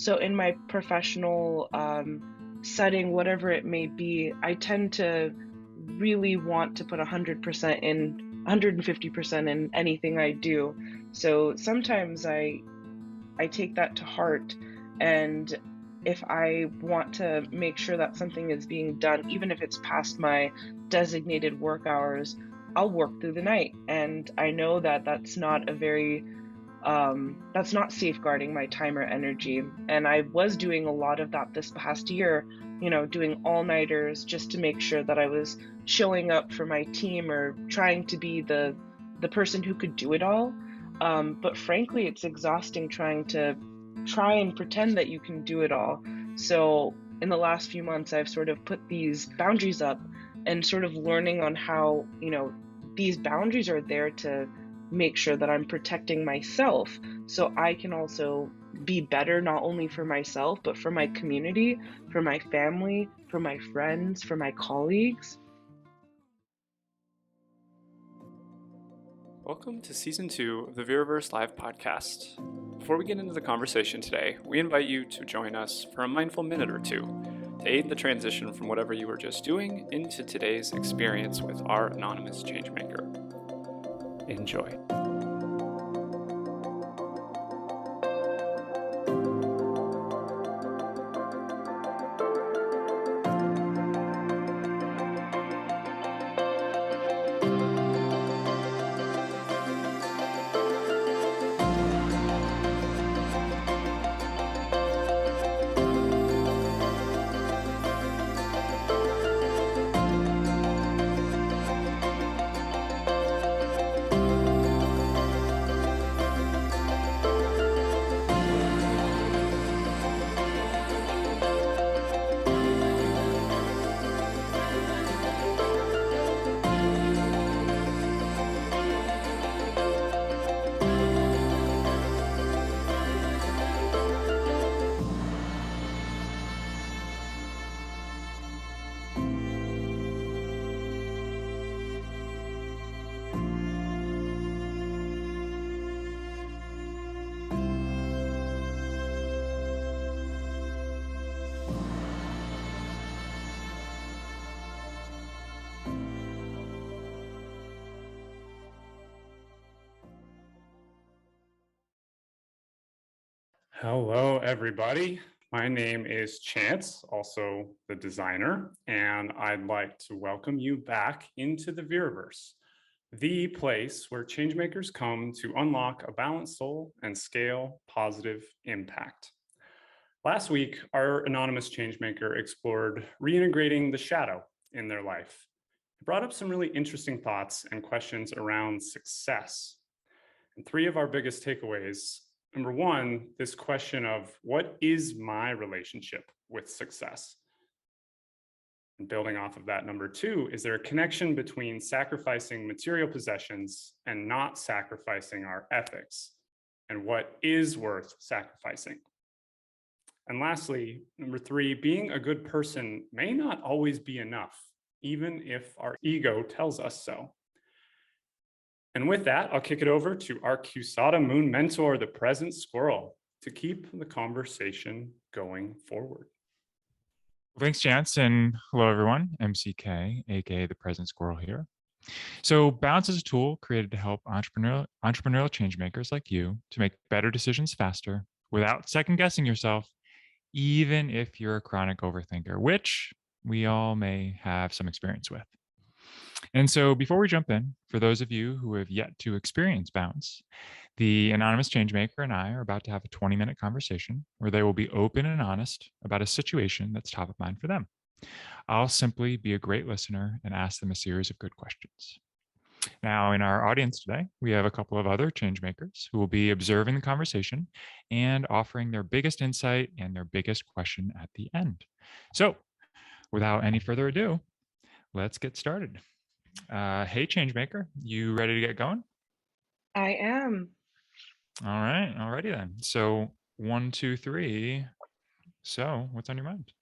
So in my professional setting, whatever it may be, I tend to really want to put 100% in, 150% in anything I do. So sometimes I take that to heart, and if I want to make sure that something is being done, even if it's past my designated work hours, I'll work through the night. And I know that that's not safeguarding my time or energy. And I was doing a lot of that this past year, doing all-nighters just to make sure that I was showing up for my team or trying to be the person who could do it all. But frankly, it's exhausting trying and pretend that you can do it all. So in the last few months, I've sort of put these boundaries up and sort of learning on how, these boundaries are there to make sure that I'm protecting myself so I can also be better, not only for myself, but for my community, for my family, for my friends, for my colleagues. Welcome to Season 2 of the VIRIVERSE Live podcast. Before we get into the conversation today, we invite you to join us for a mindful minute or two to aid the transition from whatever you were just doing into today's experience with our anonymous changemaker. Enjoy. Hello, everybody. My name is Chance, also the designer, and I'd like to welcome you back into the VIRIVERSE, the place where changemakers come to unlock a balanced soul and scale positive impact. Last week, our anonymous changemaker explored reintegrating the shadow in their life. It brought up some really interesting thoughts and questions around success. And three of our biggest takeaways. Number one, this question of what is my relationship with success? And building off of that, number two, is there a connection between sacrificing material possessions and not sacrificing our ethics? And what is worth sacrificing? And lastly, number three, being a good person may not always be enough, even if our ego tells us so. And with that, I'll kick it over to our CUSADA Moon mentor, the Present Squirrel, to keep the conversation going forward. Thanks, Chance, and hello, everyone. MCK, aka the Present Squirrel here. So Bounce is a tool created to help entrepreneurial changemakers like you to make better decisions faster without second-guessing yourself, even if you're a chronic overthinker, which we all may have some experience with. And so before we jump in, for those of you who have yet to experience Bounce, the anonymous changemaker and I are about to have a 20-minute conversation where they will be open and honest about a situation that's top of mind for them. I'll simply be a great listener and ask them a series of good questions. Now, in our audience today, we have a couple of other changemakers who will be observing the conversation and offering their biggest insight and their biggest question at the end. So, without any further ado, let's get started. Hey, changemaker, you ready to get going? I am. All right, alrighty then. So 1, 2, 3. So what's on your mind?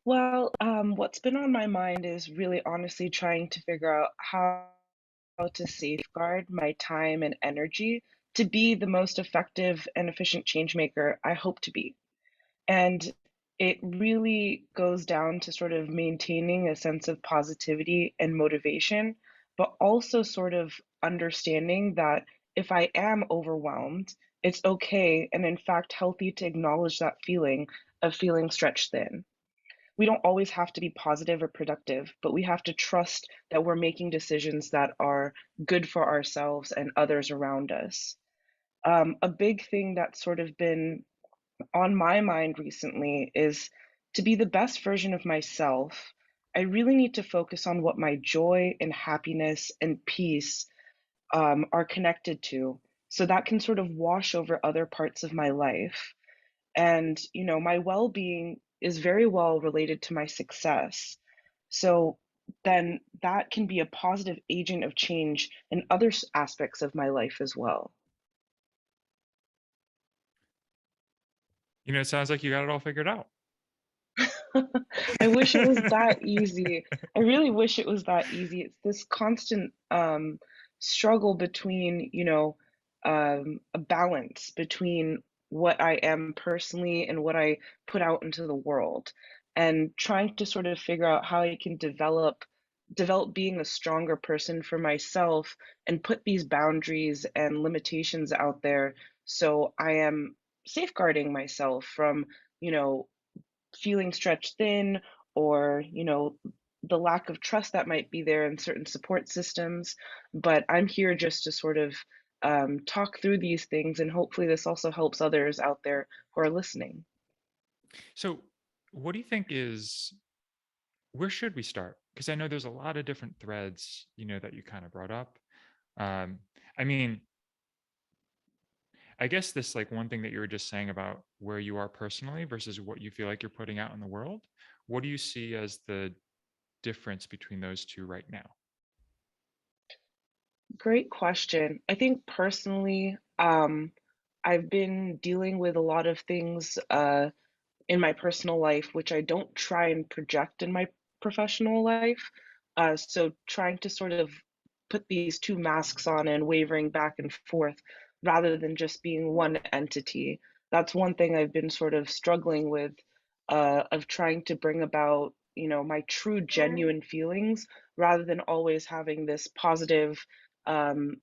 Well, what's been on my mind is really honestly trying to figure out how to safeguard my time and energy to be the most effective and efficient change maker I hope to be. And it really goes down to sort of maintaining a sense of positivity and motivation, but also sort of understanding that if I am overwhelmed, it's okay and in fact healthy to acknowledge that feeling of feeling stretched thin. We don't always have to be positive or productive, but we have to trust that we're making decisions that are good for ourselves and others around us. A big thing that's sort of been on my mind recently is to be the best version of myself. I really need to focus on what my joy and happiness and peace are connected to. So that can sort of wash over other parts of my life. And, my well being is very well related to my success. So then that can be a positive agent of change in other aspects of my life as well. It sounds like you got it all figured out. I wish it was that easy. I really wish it was that easy. It's this constant struggle between, a balance between what I am personally and what I put out into the world, and trying to sort of figure out how I can develop being a stronger person for myself and put these boundaries and limitations out there so I am safeguarding myself from, you know, feeling stretched thin or the lack of trust that might be there in certain support systems. But I'm here just to sort of talk through these things, and hopefully this also helps others out there who are listening. So, what do you think is where should we start? Because I know there's a lot of different threads, that you kind of brought up. Um, I mean, I guess this like one thing that you were just saying about where you are personally versus what you feel like you're putting out in the world. What do you see as the difference between those two right now? Great question. I think personally, I've been dealing with a lot of things in my personal life, which I don't try and project in my professional life. So trying to sort of put these two masks on and wavering back and forth rather than just being one entity. That's one thing I've been sort of struggling with, of trying to bring about, my true, genuine feelings rather than always having this positive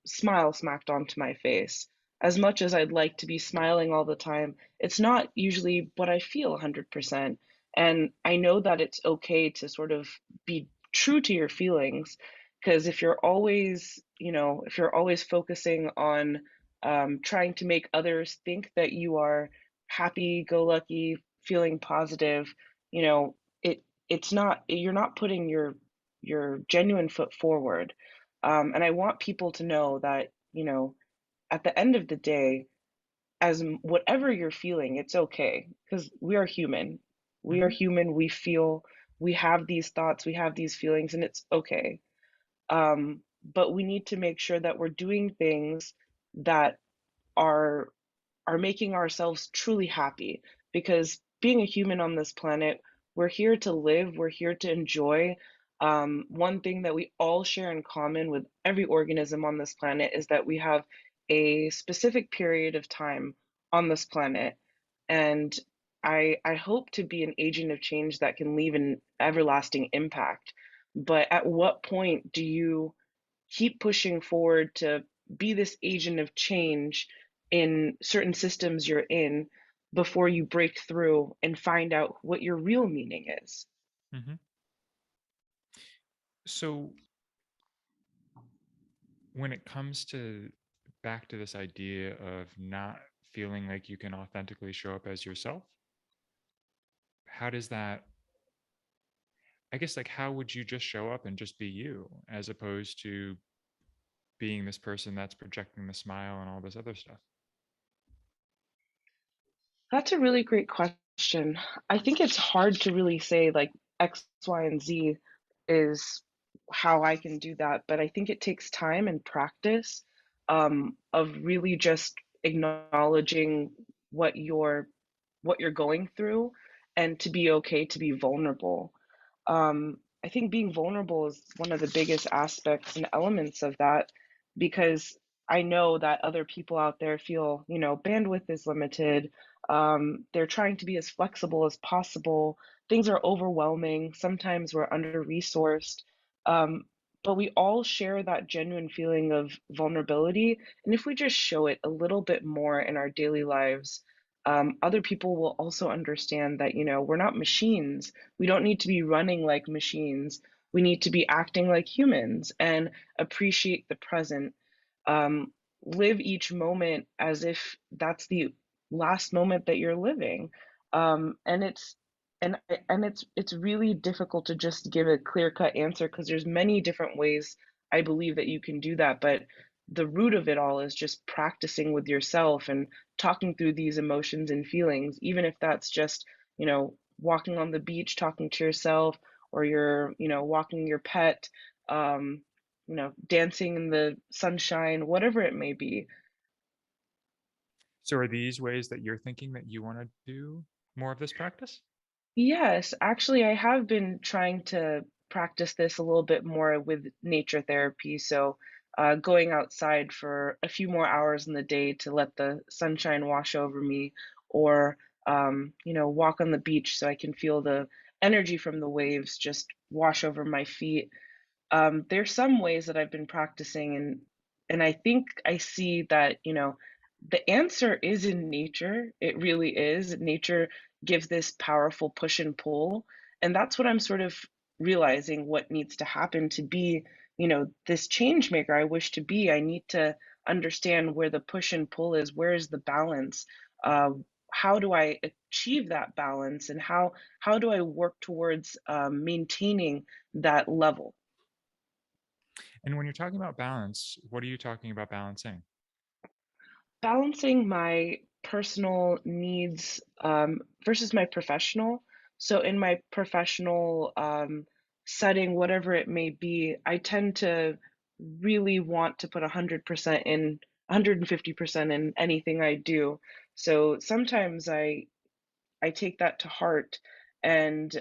smile smacked onto my face. As much as I'd like to be smiling all the time, it's not usually what I feel 100%. And I know that it's okay to sort of be true to your feelings, because if you're always focusing on trying to make others think that you are happy go lucky, feeling positive, you know, you're not putting your genuine foot forward. And I want people to know that, at the end of the day, whatever you're feeling, it's okay because we are human. We are Hmm. human. We feel, we have these thoughts, we have these feelings, and it's okay. But we need to make sure that we're doing things that are are making ourselves truly happy, because being a human on this planet, we're here to live, we're here to enjoy. One thing that we all share in common with every organism on this planet is that we have a specific period of time on this planet. And I hope to be an agent of change that can leave an everlasting impact. But at what point do you keep pushing forward to be this agent of change in certain systems you're in before you break through and find out what your real meaning is? Hmm. So, when it comes to back to this idea of not feeling like you can authentically show up as yourself, how does that, I guess, like, how would you just show up and just be you as opposed to being this person that's projecting the smile and all this other stuff? That's a really great question. I think it's hard to really say like X, Y, and Z is how I can do that, but I think it takes time and practice, of really just acknowledging what you're what you're going through, and to be okay to be vulnerable. I think being vulnerable is one of the biggest aspects and elements of that, because I know that other people out there feel, bandwidth is limited. They're trying to be as flexible as possible. Things are overwhelming. Sometimes we're under-resourced. Um, but we all share that genuine feeling of vulnerability. And if we just show it a little bit more in our daily lives, other people will also understand that, we're not machines. We don't need to be running like machines. We need to be acting like humans and appreciate the present. um, Live each moment as if that's the last moment that you're living. And it's really difficult to just give a clear cut answer because there's many different ways I believe that you can do that. But the root of it all is just practicing with yourself and talking through these emotions and feelings, even if that's just, walking on the beach, talking to yourself, or you're, walking your pet. Dancing in the sunshine, whatever it may be. So are these ways that you're thinking that you want to do more of this practice? Yes, actually, I have been trying to practice this a little bit more with nature therapy. So, going outside for a few more hours in the day to let the sunshine wash over me, or, walk on the beach so I can feel the energy from the waves just wash over my feet. There's some ways that I've been practicing, and I think I see that, the answer is in nature. It really is. Nature gives this powerful push and pull, and that's what I'm sort of realizing what needs to happen to be, this change maker I wish to be. I need to understand where the push and pull is. Where is the balance? Uh, how do I achieve that balance, and how do I work towards maintaining that level? And when you're talking about balance, what are you talking about balancing? Balancing my personal needs versus my professional. So, in my professional setting, whatever it may be, I tend to really want to put 100% in, 150% in anything I do. So, sometimes I take that to heart. And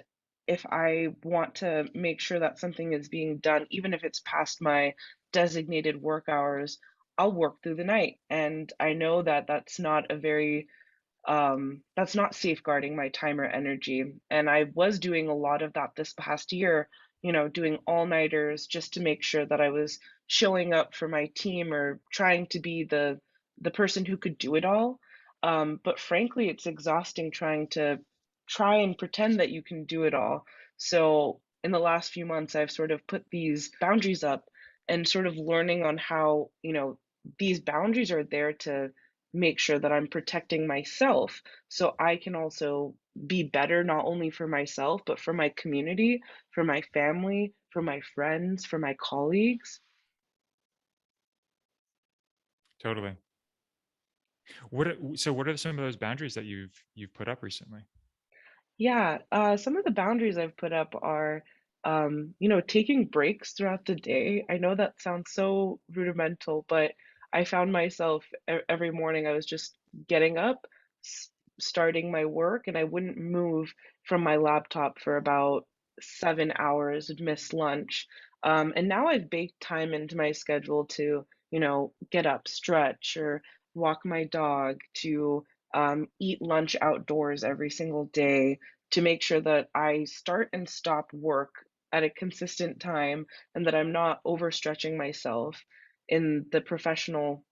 if I want to make sure that something is being done, even if it's past my designated work hours, I'll work through the night. And I know that that's not safeguarding my time or energy. And I was doing a lot of that this past year, doing all-nighters just to make sure that I was showing up for my team or trying to be the person who could do it all. But frankly, it's exhausting try and pretend that you can do it all. So in the last few months, I've sort of put these boundaries up and sort of learning on how, these boundaries are there to make sure that I'm protecting myself so I can also be better not only for myself, but for my community, for my family, for my friends, for my colleagues. Totally. What are some of those boundaries that you've put up recently? Yeah, some of the boundaries I've put up are, taking breaks throughout the day. I know that sounds so rudimental, but I found myself every morning I was just getting up, s starting my work, and I wouldn't move from my laptop for about 7 hours, would miss lunch. And now I've baked time into my schedule to, get up, stretch, or walk my dog, to eat lunch outdoors every single day, to make sure that I start and stop work at a consistent time and that I'm not overstretching myself in the professional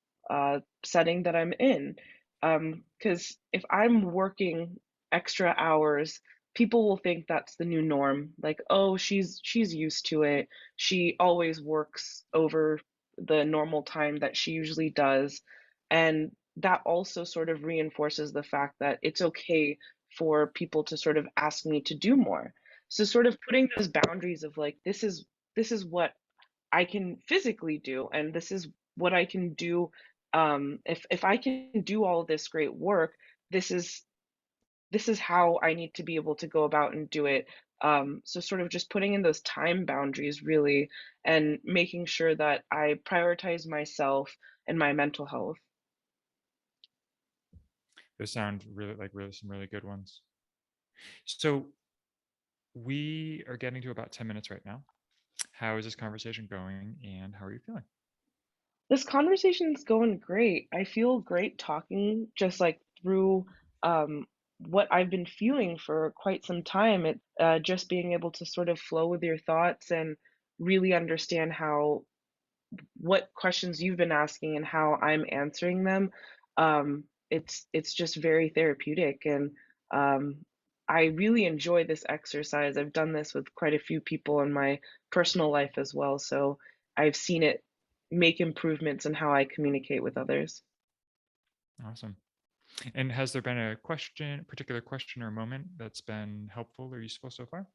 setting that I'm in. Because if I'm working extra hours, people will think that's the new norm. Like, oh, she's used to it. She always works over the normal time that she usually does. And that also sort of reinforces the fact that it's okay for people to sort of ask me to do more. So sort of putting those boundaries of like, this is what I can physically do, and this is what I can do. If I can do all of this great work, this is this is how I need to be able to go about and do it. So sort of just putting in those time boundaries really, and making sure that I prioritize myself and my mental health. Those sound really some really good ones. So we are getting to about 10 minutes right now. How is this conversation going and how are you feeling? This conversation's going great. I feel great talking just like through what I've been feeling for quite some time. Just being able to sort of flow with your thoughts and really understand how what questions you've been asking and how I'm answering them. It's just very therapeutic, and I really enjoy this exercise. I've done this with quite a few people in my personal life as well, so I've seen it make improvements in how I communicate with others. Awesome. And has there been a particular question or moment that's been helpful or useful so far?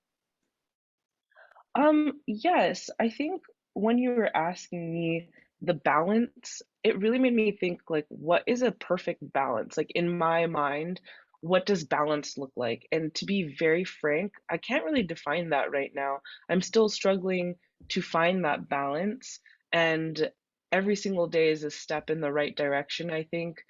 Yes, I think when you were asking me the balance, it really made me think like, what is a perfect balance? Like in my mind, what does balance look like? And to be very frank, I can't really define that right now. I'm still struggling to find that balance, and every single day is a step in the right direction, I think,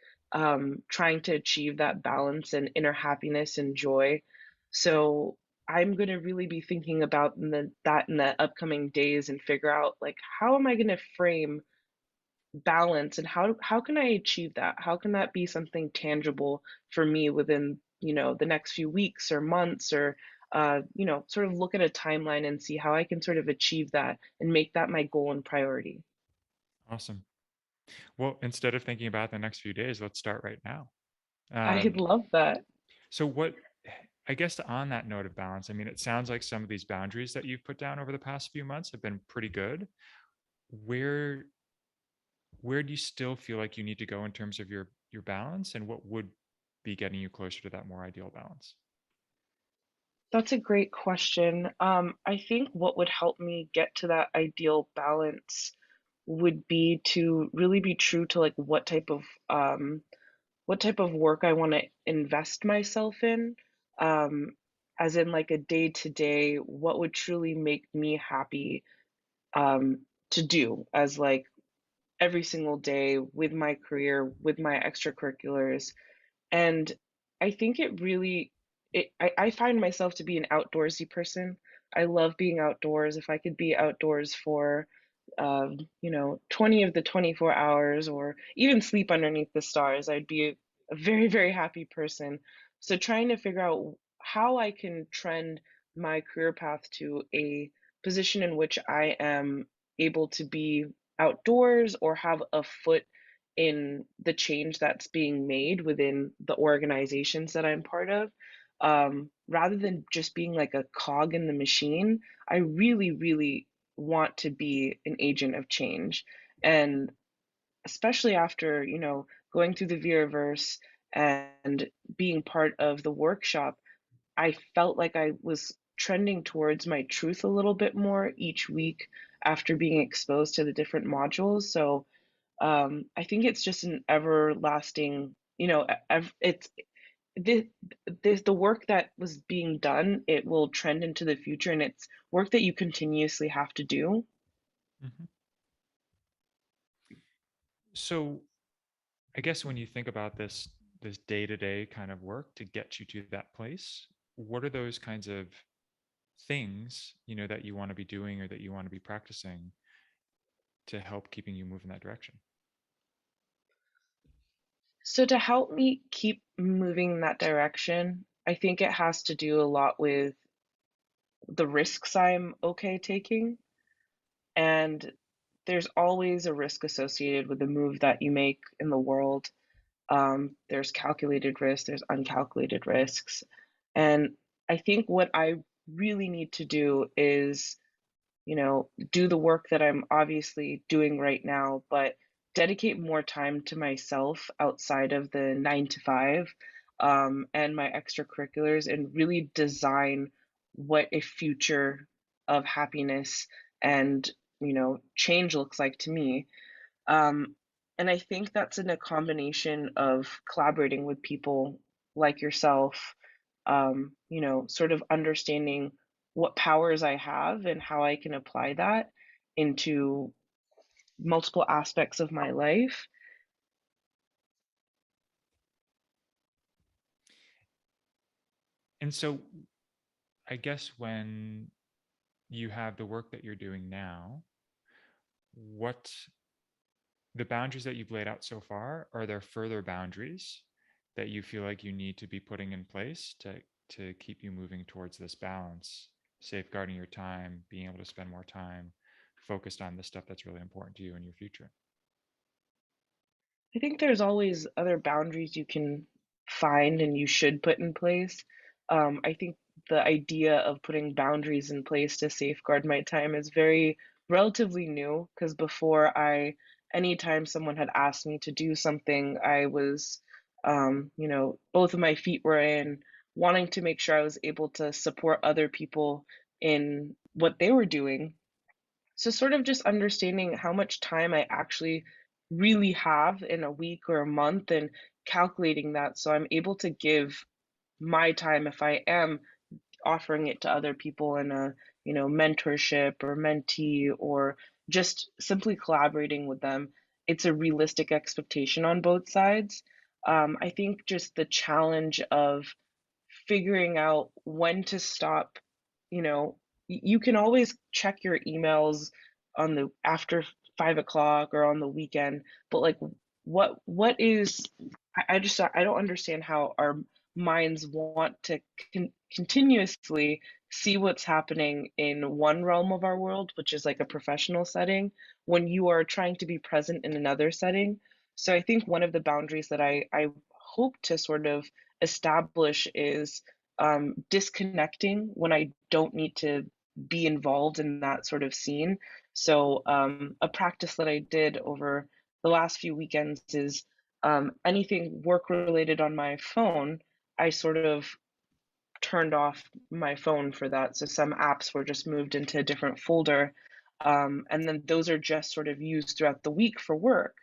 trying to achieve that balance and inner happiness and joy. So I'm gonna really be thinking about that in the upcoming days and figure out, like, how am I gonna frame balance and how can I achieve that? How can that be something tangible for me within, the next few weeks or months or, sort of look at a timeline and see how I can sort of achieve that and make that my goal and priority. Awesome. Well, instead of thinking about the next few days, let's start right now. I Um, love that. so what I guess on that note of balance, I mean, it sounds like some of these boundaries that you've put down over the past few months have been pretty good. Where where do you still feel like you need to go in terms of your balance, and what would be getting you closer to that more ideal balance? That's a great question. I think what would help me get to that ideal balance would be to really be true to like what type of work I want to invest myself in. Um, as in like a day to day, what would truly make me happy to do as like every single day with my career, with my extracurriculars. And I think I find myself to be an outdoorsy person. I love being outdoors. If I could be outdoors for 20 of the 24 hours or even sleep underneath the stars, I'd be a very, very happy person. So trying to figure out how I can trend my career path to a position in which I am able to be outdoors or have a foot in the change that's being made within the organizations that I'm part of. Rather than just being like a cog in the machine, I really, really want to be an agent of change. And especially after, going through the VIRIVERSE and being part of the workshop, I felt like I was trending towards my truth a little bit more each week after being exposed to the different modules. So I think it's just an everlasting, it's the, the work that was being done, it will trend into the future, and it's work that you continuously have to do. Mhm. So I guess when you think about this day-to-day kind of work to get you to that place, what are those kinds of things, that you want to be doing or that you want to be practicing to help keeping you move in that direction? So to help me keep moving in that direction, I think it has to do a lot with the risks I'm okay taking. And there's always a risk associated with the move that you make in the world. There's calculated risks, there's uncalculated risks. And I think what I really need to do is, do the work that I'm obviously doing right now, but dedicate more time to myself outside of the 9 to 5 and my extracurriculars and really design what a future of happiness and, change looks like to me. Um, and I think that's in a combination of collaborating with people like yourself, sort of understanding what powers I have and how I can apply that into multiple aspects of my life. And so I guess when you have the work that you're doing now, what the boundaries that you've laid out so far, are there further boundaries that you feel like you need to be putting in place to keep you moving towards this balance, safeguarding your time, being able to spend more time focused on the stuff that's really important to you in your future? I think there's always other boundaries you can find and you should put in place. I think the idea of putting boundaries in place to safeguard my time is very relatively new because anytime someone had asked me to do something, I was, both of my feet were in, wanting to make sure I was able to support other people in what they were doing, so sort of just understanding how much time I actually really have in a week or a month and calculating that so I'm able to give my time if I am offering it to other people in a, mentorship or mentee or just simply collaborating with them. It's a realistic expectation on both sides. I think just the challenge of figuring out when to stop, you can always check your emails on the after 5 o'clock or on the weekend, but like what is I don't understand how our minds want to continuously see what's happening in one realm of our world, which is like a professional setting, when you are trying to be present in another setting. So I think one of the boundaries that I hope to sort of establish is disconnecting when I don't need to be involved in that sort of scene. So, a practice that I did over the last few weekends is anything work related on my phone, I sort of turned off my phone for that. So, some apps were just moved into a different folder. And then those are just sort of used throughout the week for work,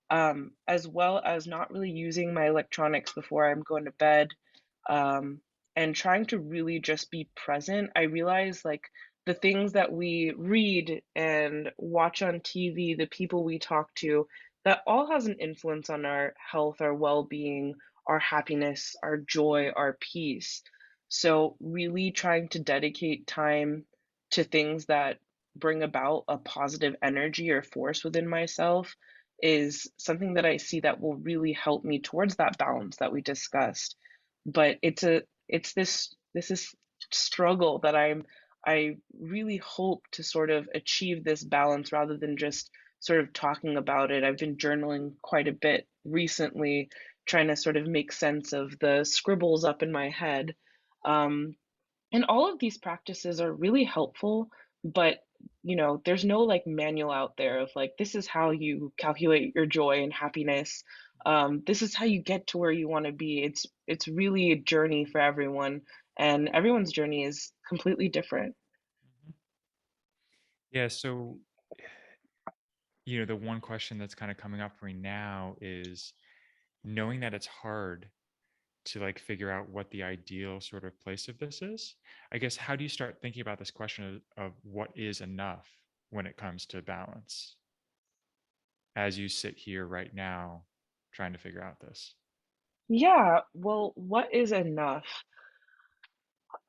as well as not really using my electronics before I'm going to bed, um, and trying to really just be present. I realize like the things that we read and watch on TV, the people we talk to, that all has an influence on our health, our well being, our happiness, our joy, our peace. So, really trying to dedicate time to things that bring about a positive energy or force within myself is something that I see that will really help me towards that balance that we discussed. But it's this struggle that I really hope to sort of achieve this balance rather than just sort of talking about it. I've been journaling quite a bit recently, trying to sort of make sense of the scribbles up in my head. Um, and all of these practices are really helpful, but there's no like manual out there of like this is how you calculate your joy and happiness. This is how you get to where you want to be. It's really a journey for everyone, and everyone's journey is completely different. Mhm. Yeah, so the one question that's kind of coming up for me now is knowing that it's hard to like figure out what the ideal sort of place of this is. I guess how do you start thinking about this question of what is enough when it comes to balance as you sit here right now trying to figure out this? Yeah, well, what is enough?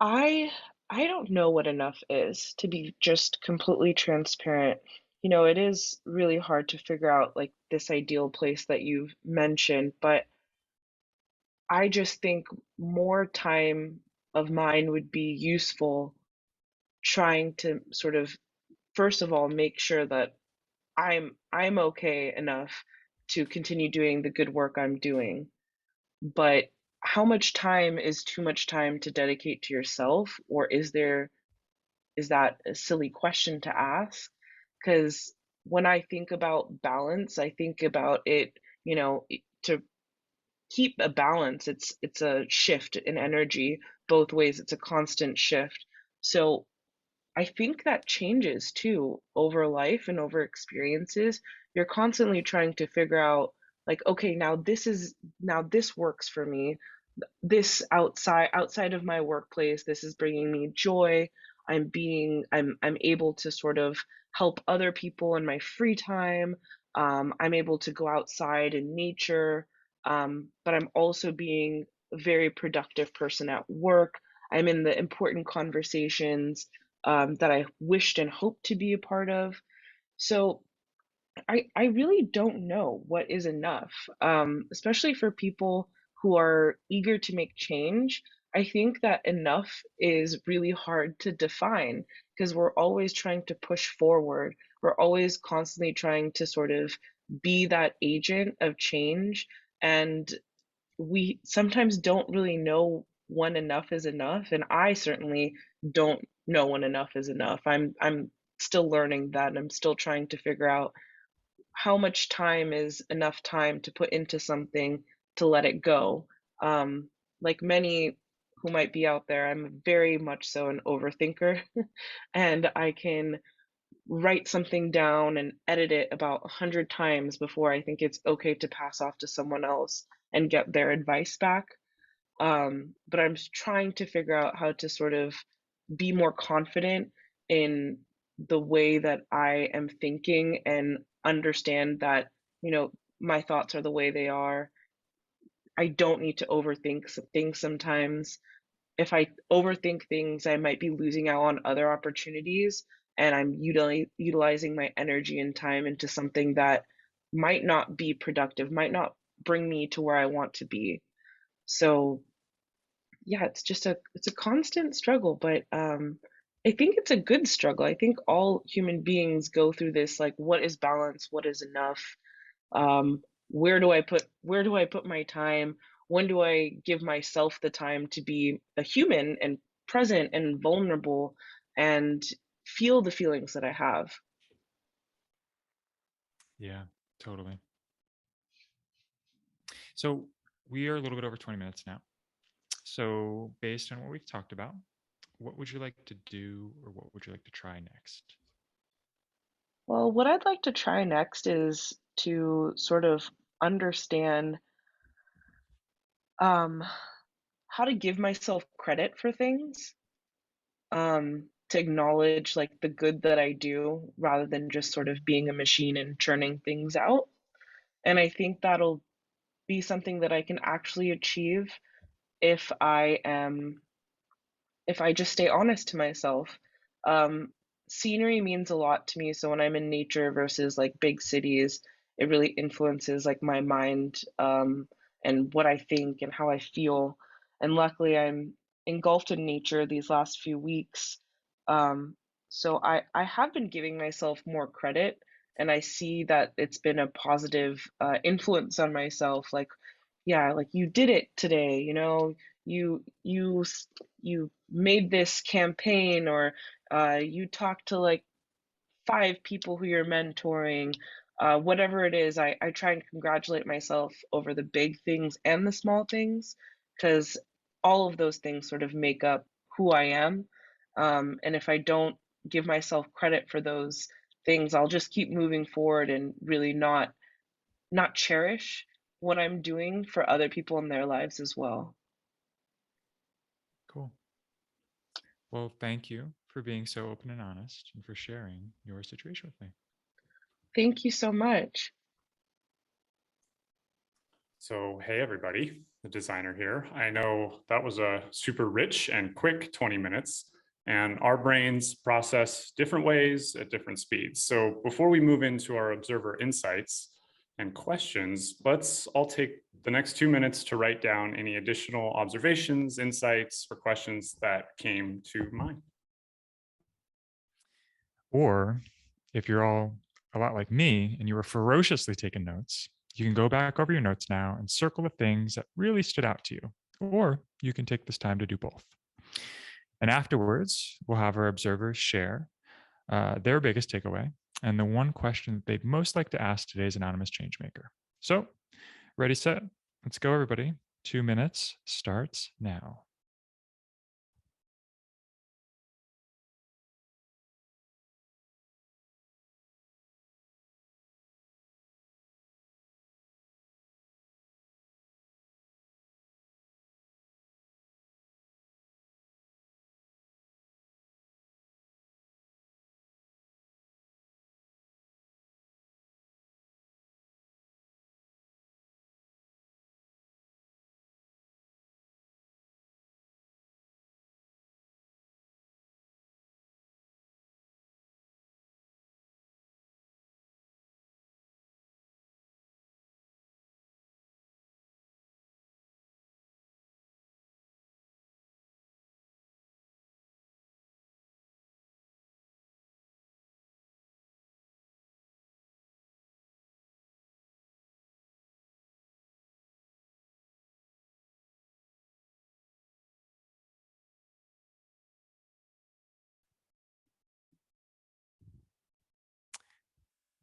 I I don't know what enough is, to be just completely transparent. It is really hard to figure out like this ideal place that you've mentioned, but I just think more time of mine would be useful trying to sort of first of all make sure that I'm okay enough to continue doing the good work I'm doing. But how much time is too much time to dedicate to yourself, or is that a silly question to ask? Because when I think about balance, I think about it, to keep a balance, it's a shift in energy both ways. It's a constant shift. So I think that changes too over life and over experiences. You're constantly trying to figure out like, okay, now this works for me. This outside of my workplace, this is bringing me joy. I'm able to sort of help other people in my free time. I'm able to go outside in nature, but I'm also being a very productive person at work. I'm in the important conversations that I wished and hoped to be a part of. So I really don't know what is enough, especially for people who are eager to make change. I think that enough is really hard to define because we're always trying to push forward. We're always constantly trying to sort of be that agent of change. And we sometimes don't really know when enough is enough. And I certainly don't know when enough is enough. I'm still learning that, and I'm still trying to figure out how much time is enough time to put into something to let it go. Like many who might be out there, I'm very much so an overthinker, and I can write something down and edit it about 100 times before I think it's okay to pass off to someone else and get their advice back. But I'm trying to figure out how to sort of be more confident in the way that I am thinking and understand that, you know, my thoughts are the way they are. I don't need to overthink things sometimes. If I overthink things, I might be losing out on other opportunities, and I'm utilizing my energy and time into something that might not be productive, might not bring me to where I want to be. So yeah, it's a constant struggle, but I think it's a good struggle. I think all human beings go through this, like, what is balance, what is enough, where do I put my time, when do I give myself the time to be a human and present and vulnerable and feel the feelings that I have. Yeah, totally. So we are a little bit over 20 minutes now. So based on what we've talked about, what would you like to do or what would you like to try next? Well, what I'd like to try next is to sort of understand um, how to give myself credit for things, to acknowledge like the good that I do rather than just sort of being a machine and churning things out. And I think that'll be something that I can actually achieve if I am if I just stay honest to myself. Um, Scenery means a lot to me, so when I'm in nature versus like big cities, it really influences like my mind, and what I think and how I feel. And luckily, I'm engulfed in nature these last few weeks. Um, so I have been giving myself more credit, and I see that it's been a positive influence on myself. Like, yeah, like you did it today, you know, you made this campaign, or you talked to like 5 people who you're mentoring. Whatever it is, I try and congratulate myself over the big things and the small things, because all of those things sort of make up who I am. And if I don't give myself credit for those things, I'll just keep moving forward and really not cherish what I'm doing for other people in their lives as well. Cool. Well, thank you for being so open and honest and for sharing your situation with me. Thank you so much. So, hey, everybody, the designer here. I know that was a super rich and quick 20 minutes, and our brains process different ways at different speeds. So, before we move into our observer insights and questions, let's all take the next 2 minutes to write down any additional observations, insights, or questions that came to mind. Or if you're all a lot like me and you were ferociously taking notes, you can go back over your notes now and circle the things that really stood out to you. Or you can take this time to do both. And afterwards, we'll have our observers share their biggest takeaway and the one question that they'd most like to ask today's anonymous changemaker. So, ready, set, let's go, everybody. 2 minutes starts now.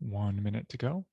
1 minute to go.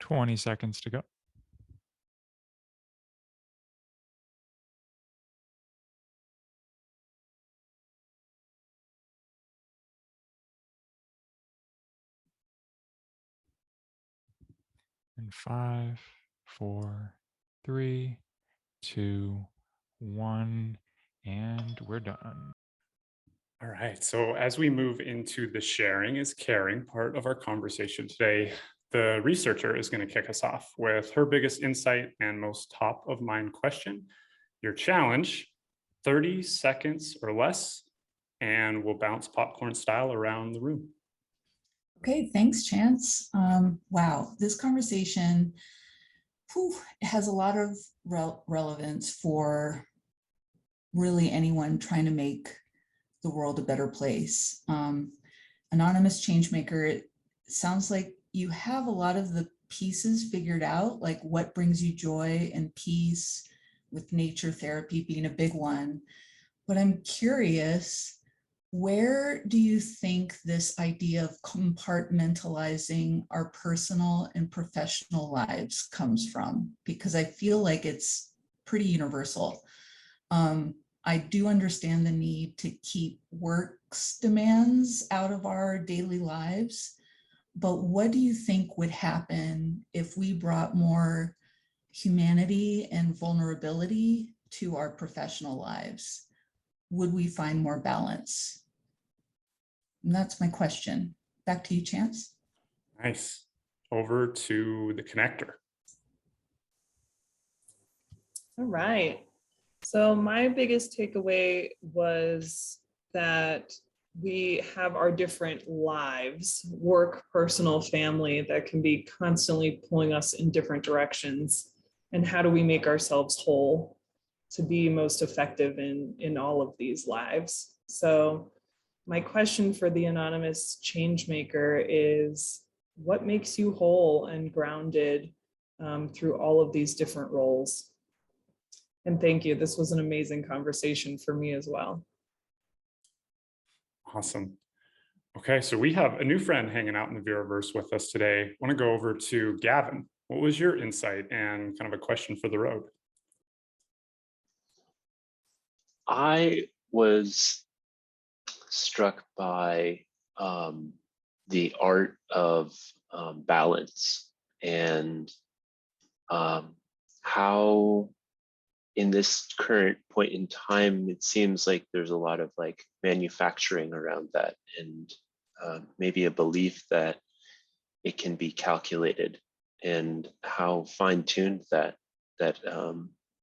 $20 to go. And 5, 4, 3, 2, 1, and we're done. All right, so as we move into the sharing is caring part of our conversation today, the researcher is going to kick us off with her biggest insight and most top of mind question. Your challenge, 30 seconds or less, and we'll bounce popcorn style around the room. Okay, thanks, Chance. Wow, this conversation has a lot of relevance for really anyone trying to make the world a better place. Anonymous Changemaker, it sounds like you have a lot of the pieces figured out, like what brings you joy and peace, with nature therapy being a big one. But I'm curious, where do you think this idea of compartmentalizing our personal and professional lives comes from? Because I feel like it's pretty universal. I do understand the need to keep work's demands out of our daily lives, but what do you think would happen if we brought more humanity and vulnerability to our professional lives? Would we find more balance? And that's my question. Back to you, Chance. Nice. Over to the connector. All right. So my biggest takeaway was that we have our different lives, work, personal, family, that can be constantly pulling us in different directions. And how do we make ourselves whole to be most effective in all of these lives? So my question for the anonymous changemaker is, what makes you whole and grounded through all of these different roles? And thank you. This was an amazing conversation for me as well. Awesome. Okay, so we have a new friend hanging out in the VIRIVERSE with us today. I want to go over to Gavin. What was your insight and kind of a question for the road? I was struck by the art of balance, and how in this current point in time, it seems like there's a lot of like manufacturing around that, and maybe a belief that it can be calculated, and how fine-tuned that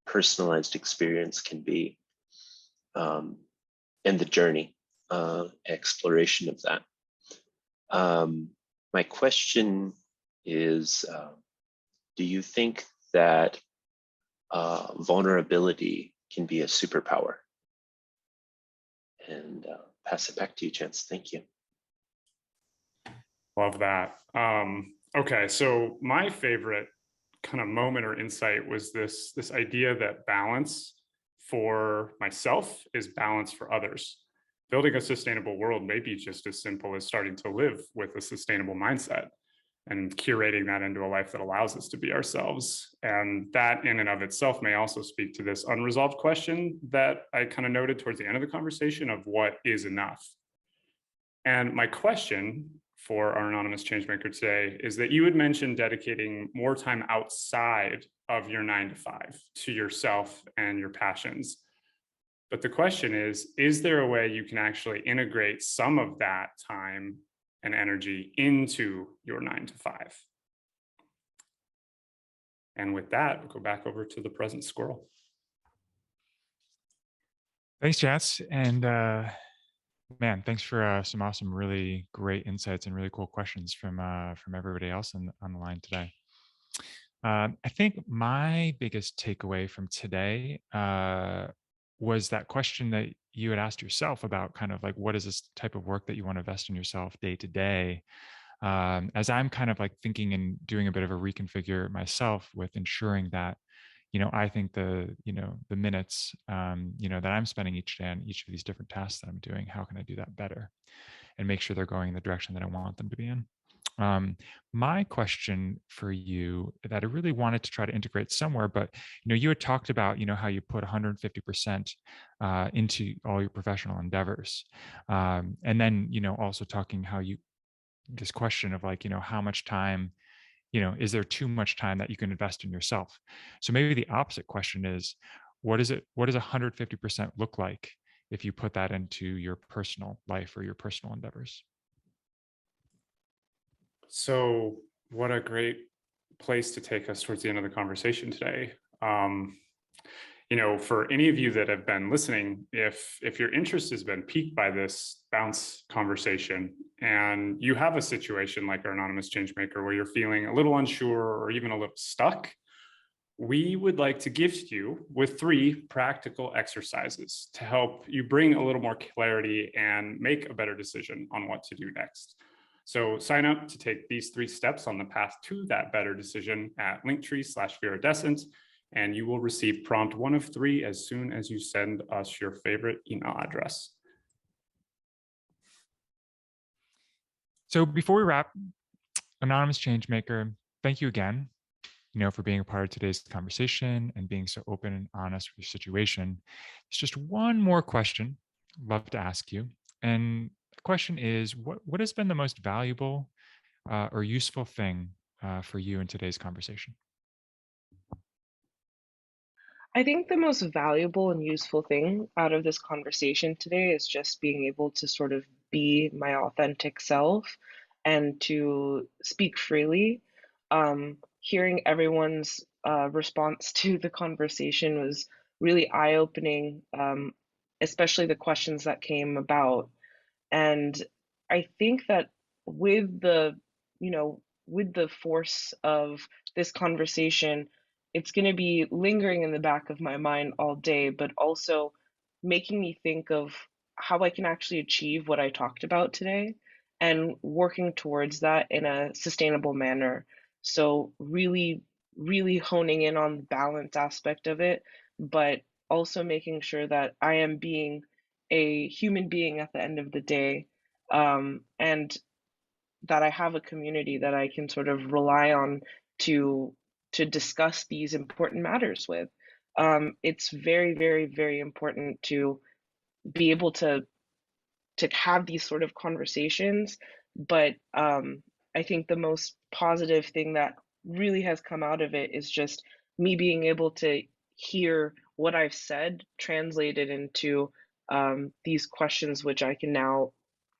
personalized experience can be, and the journey, exploration of that. My question is, do you think that vulnerability can be a superpower? And pass it back to you, Chance. Thank you. Love that. Okay, so my favorite kind of moment or insight was this idea that balance for myself is balance for others. Building a sustainable world may be just as simple as starting to live with a sustainable mindset and curating that into a life that allows us to be ourselves. And that in and of itself may also speak to this unresolved question that I kind of noted towards the end of the conversation of what is enough. And my question for our anonymous changemaker today is that you had mentioned dedicating more time outside of your 9 to 5 to yourself and your passions. But the question is there a way you can actually integrate some of that time and energy into your 9 to 5? And with that, we'll go back over to the present squirrel. Thanks, Chats. And man, thanks for some awesome, really great insights and really cool questions from everybody else on the line today. I think my biggest takeaway from today was that question that you had asked yourself about kind of like, what is this type of work that you want to invest in yourself day to day? As I'm kind of like thinking and doing a bit of a reconfigure myself with ensuring that, I think the minutes, that I'm spending each day on each of these different tasks that I'm doing, how can I do that better and make sure they're going in the direction that I want them to be in? My question for you that I really wanted to try to integrate somewhere, but you had talked about how you put 150% into all your professional endeavors, and then also talking how you this question of like how much time, is there too much time that you can invest in yourself? So maybe the opposite question is, what does 150% look like if you put that into your personal life or your personal endeavors? So, what a great place to take us towards the end of the conversation today. For any of you that have been listening, if your interest has been piqued by this bounce conversation and you have a situation like our anonymous changemaker where you're feeling a little unsure or even a little stuck, we would like to gift you with 3 practical exercises to help you bring a little more clarity and make a better decision on what to do next. So sign up to take these 3 steps on the path to that better decision at linktree/viridescent, and you will receive prompt 1 of 3 as soon as you send us your favorite email address. So before we wrap, Anonymous Changemaker, thank you again, for being a part of today's conversation and being so open and honest with your situation. There's just one more question I'd love to ask you. And the question is, what has been the most valuable or useful thing for you in today's conversation? I think the most valuable and useful thing out of this conversation today is just being able to sort of be my authentic self and to speak freely. Hearing everyone's response to the conversation was really eye-opening, especially the questions that came about. And I think that with the, with the force of this conversation, it's going to be lingering in the back of my mind all day, but also making me think of how I can actually achieve what I talked about today and working towards that in a sustainable manner. So really, really honing in on the balance aspect of it, but also making sure that I am being a human being at the end of the day, and that I have a community that I can sort of rely on to discuss these important matters with. It's very, very, very important to be able to have these sort of conversations, but I think the most positive thing that really has come out of it is just me being able to hear what I've said translated into these questions, which I can now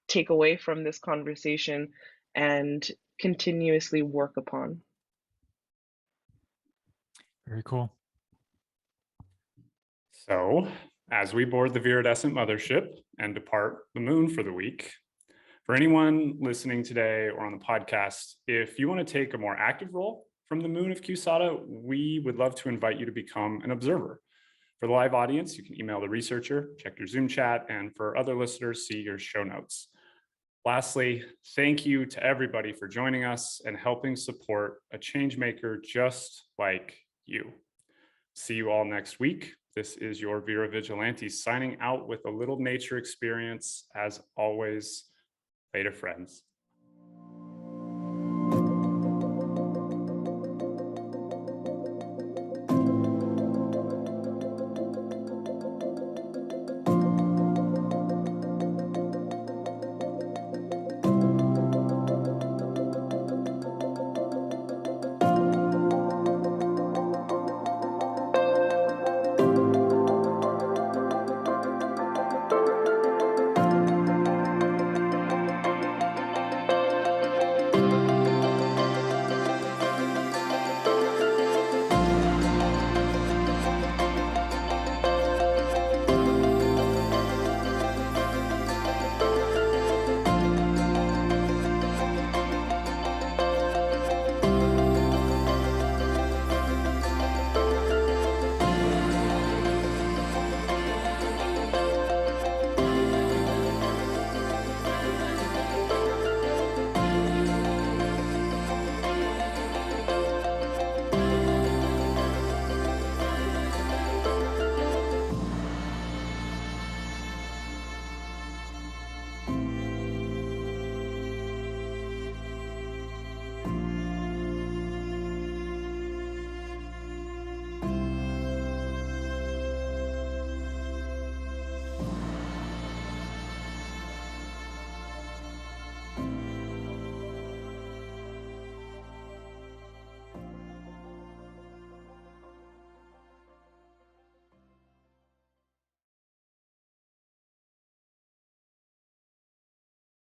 take away from this conversation and continuously work upon. Very cool. So, as we board the viridescent mothership and depart the moon for the week, for anyone listening today or on the podcast, if you want to take a more active role from the moon of QSADA, we would love to invite you to become an observer. For the live audience, you can email the researcher, check your Zoom chat, and for other listeners, see your show notes. Lastly, thank you to everybody for joining us and helping support a change maker just like you. See you all next week. This is your Vera Vigilante signing out with a little nature experience. As always, later, friends.